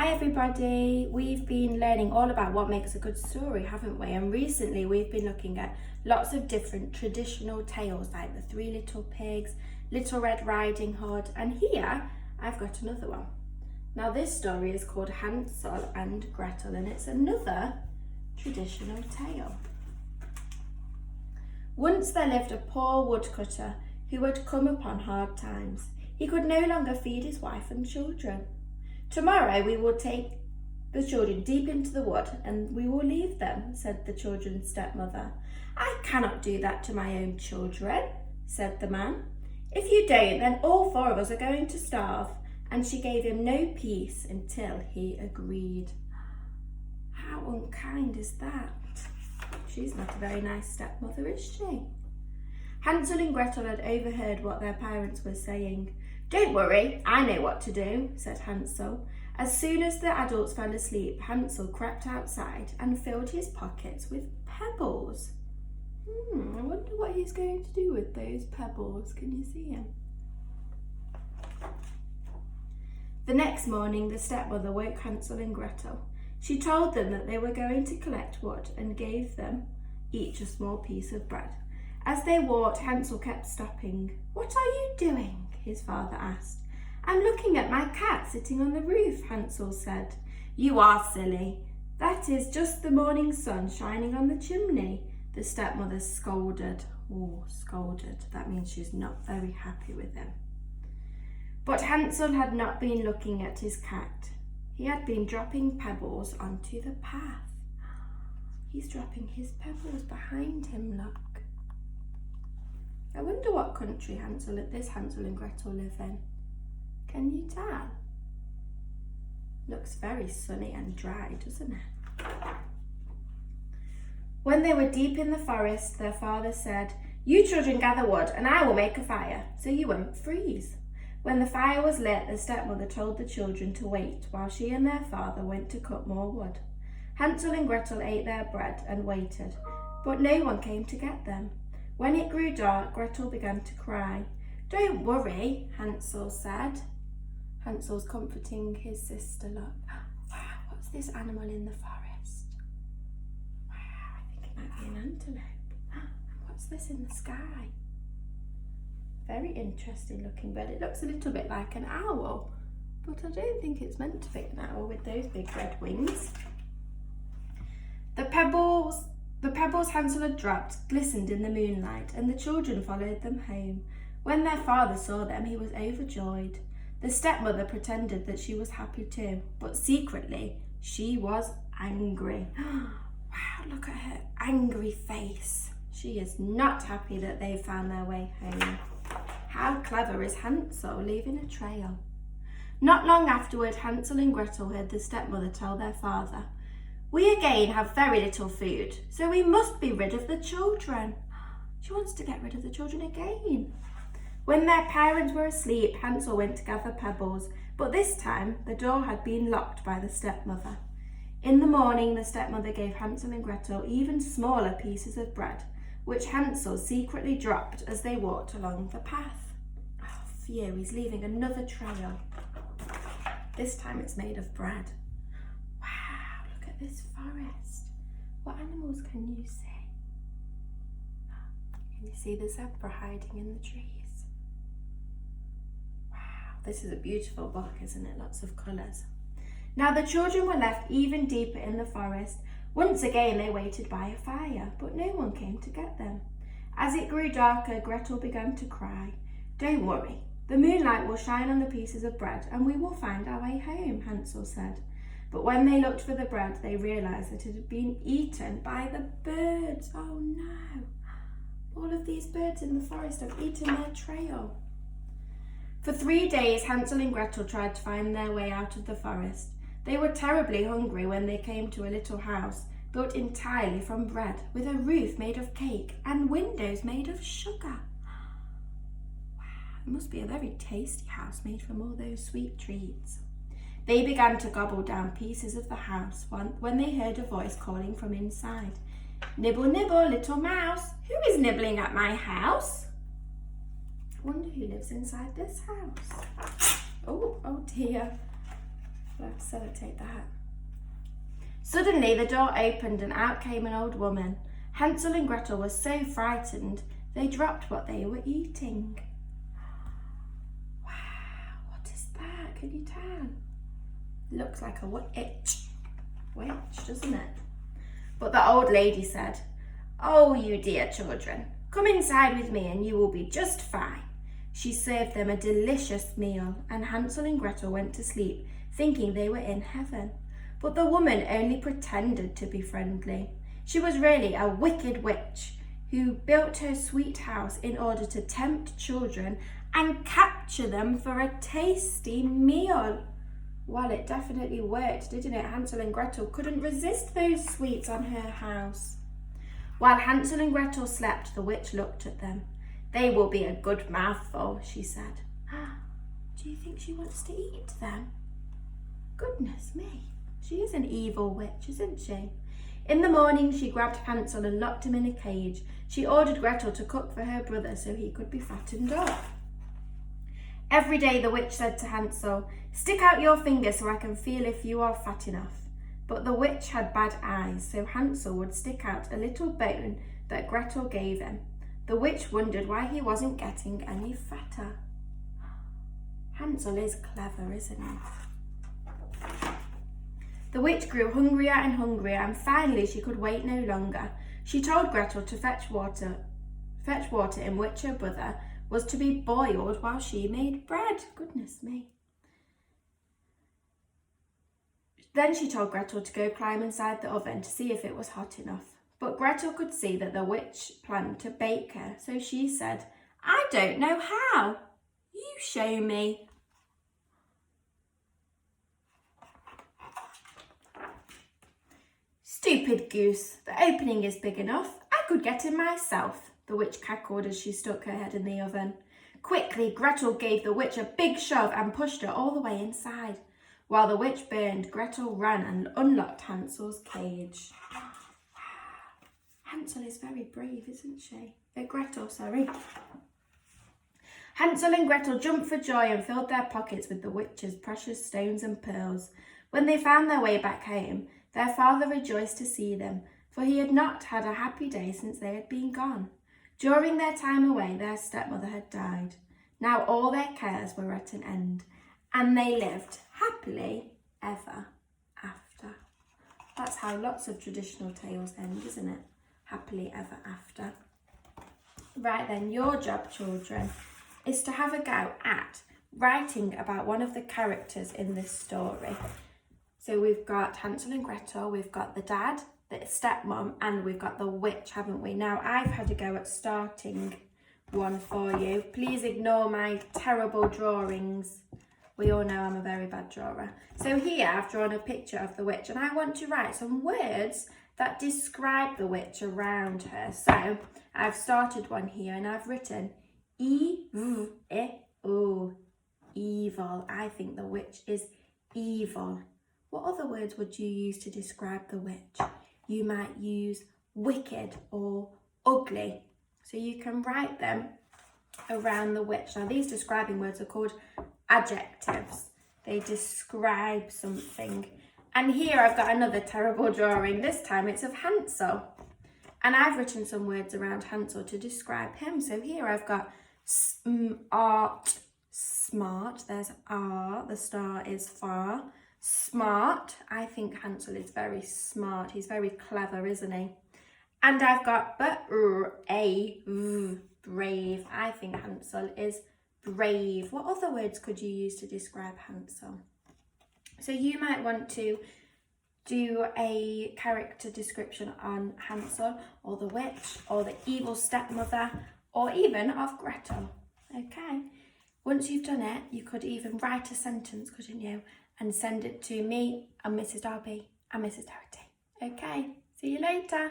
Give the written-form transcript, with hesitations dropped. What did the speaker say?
Hi everybody, we've been learning all about what makes a good story, haven't we? And recently we've been looking at lots of different traditional tales like the Three Little Pigs, Little Red Riding Hood, and here I've got another one. Now this story is called Hansel and Gretel and it's another traditional tale. Once there lived a poor woodcutter who had come upon hard times. He could no longer feed his wife and children. "Tomorrow we will take the children deep into the wood and we will leave them," said the children's stepmother. "I cannot do that to my own children," said the man. "If you don't, then all four of us are going to starve." And she gave him no peace until he agreed. How unkind is that? She's not a very nice stepmother, is she? Hansel and Gretel had overheard what their parents were saying. "Don't worry, I know what to do," said Hansel. As soon as the adults fell asleep, Hansel crept outside and filled his pockets with pebbles. I wonder what he's going to do with those pebbles. Can you see him? The next morning, the stepmother woke Hansel and Gretel. She told them that they were going to collect wood and gave them each a small piece of bread. As they walked, Hansel kept stopping. "What are you doing?" his father asked. "I'm looking at my cat sitting on the roof," Hansel said. "You are silly. That is just the morning sun shining on the chimney," the stepmother scolded. Scolded. That means she's not very happy with him. But Hansel had not been looking at his cat. He had been dropping pebbles onto the path. He's dropping his pebbles behind him, look. I wonder what country Hansel and Gretel live in. Can you tell? Looks very sunny and dry, doesn't it? When they were deep in the forest, their father said, "You children gather wood and I will make a fire so you won't freeze." When the fire was lit, the stepmother told the children to wait while she and their father went to cut more wood. Hansel and Gretel ate their bread and waited, but no one came to get them. When it grew dark, Gretel began to cry. "Don't worry," Hansel said. Hansel's comforting his sister. Look, wow, what's this animal in the forest? Wow, I think it might be an antelope. And what's this in the sky? Very interesting looking bird. It looks a little bit like an owl, but I don't think it's meant to be an owl with those big red wings. The pebbles Hansel had dropped glistened in the moonlight, and the children followed them home. When their father saw them, he was overjoyed. The stepmother pretended that she was happy too, but secretly she was angry. Wow, look at her angry face. She is not happy that they found their way home. How clever is Hansel, leaving a trail. Not long afterward, Hansel and Gretel heard the stepmother tell their father, "We again have very little food, so we must be rid of the children." She wants to get rid of the children again. When their parents were asleep, Hansel went to gather pebbles, but this time the door had been locked by the stepmother. In the morning, the stepmother gave Hansel and Gretel even smaller pieces of bread, which Hansel secretly dropped as they walked along the path. Oh, phew, he's leaving another trail. This time it's made of bread. Wow, look at this forest. What animals can you see? Can you see the zebra hiding in the trees? Wow, this is a beautiful book, isn't it? Lots of colours. Now the children were left even deeper in the forest. Once again they waited by a fire, but no one came to get them. As it grew darker, Gretel began to cry. "Don't worry, the moonlight will shine on the pieces of bread and we will find our way home," Hansel said. But when they looked for the bread, they realised that it had been eaten by the birds. Oh no! All of these birds in the forest have eaten their trail. For 3 days, Hansel and Gretel tried to find their way out of the forest. They were terribly hungry when they came to a little house built entirely from bread, with a roof made of cake and windows made of sugar. Wow, it must be a very tasty house made from all those sweet treats. They began to gobble down pieces of the house when they heard a voice calling from inside. "Nibble, nibble, little mouse, who is nibbling at my house?" I wonder who lives inside this house. Oh dear. I'll have Sellotape that. Suddenly the door opened and out came an old woman. Hansel and Gretel were so frightened they dropped what they were eating. Wow, what is that? Can you tell? Looks like a witch, doesn't it? But the old lady said, "Oh, you dear children, come inside with me and you will be just fine." She served them a delicious meal, and Hansel and Gretel went to sleep, thinking they were in heaven. But the woman only pretended to be friendly. She was really a wicked witch who built her sweet house in order to tempt children and capture them for a tasty meal. Well, it definitely worked, didn't it? Hansel and Gretel couldn't resist those sweets on her house. While Hansel and Gretel slept, the witch looked at them. "They will be a good mouthful," she said. Do you think she wants to eat them? Goodness me, she is an evil witch, isn't she? In the morning, she grabbed Hansel and locked him in a cage. She ordered Gretel to cook for her brother so he could be fattened up. Every day the witch said to Hansel, "Stick out your finger so I can feel if you are fat enough." But the witch had bad eyes, so Hansel would stick out a little bone that Gretel gave him. The witch wondered why he wasn't getting any fatter. Hansel is clever, isn't he? The witch grew hungrier and hungrier, and finally she could wait no longer. She told Gretel to fetch water in which her brother was to be boiled while she made bread. Goodness me. Then she told Gretel to go climb inside the oven to see if it was hot enough. But Gretel could see that the witch planned to bake her, so she said, "I don't know how. You show me." "Stupid goose, the opening is big enough. I could get in myself," the witch cackled as she stuck her head in the oven. Quickly, Gretel gave the witch a big shove and pushed her all the way inside. While the witch burned, Gretel ran and unlocked Hansel's cage. Hansel is very brave, isn't she? Gretel, sorry. Hansel and Gretel jumped for joy and filled their pockets with the witch's precious stones and pearls. When they found their way back home, their father rejoiced to see them, for he had not had a happy day since they had been gone. During their time away, their stepmother had died. Now all their cares were at an end, and they lived happily ever after. That's how lots of traditional tales end, isn't it? Happily ever after. Right then, your job, children, is to have a go at writing about one of the characters in this story. So we've got Hansel and Gretel, we've got the dad, the stepmom, and we've got the witch, haven't we? Now, I've had a go at starting one for you. Please ignore my terrible drawings. We all know I'm a very bad drawer. So here I've drawn a picture of the witch, and I want to write some words that describe the witch around her. So I've started one here and I've written evil. Evil. I think the witch is evil. What other words would you use to describe the witch? You might use wicked or ugly. So you can write them around the witch. Now these describing words are called adjectives. They describe something. And here I've got another terrible drawing. This time it's of Hansel. And I've written some words around Hansel to describe him. So here I've got art, smart. There's R, the star is far. Smart. I think Hansel is very smart. He's very clever, isn't he? And I've got brave. I think Hansel is brave. What other words could you use to describe Hansel? So you might want to do a character description on Hansel or the witch or the evil stepmother or even of Gretel. Okay. Once you've done it, you could even write a sentence, couldn't you? And send it to me and Mrs. Darby and Mrs. Doherty. Okay. See you later.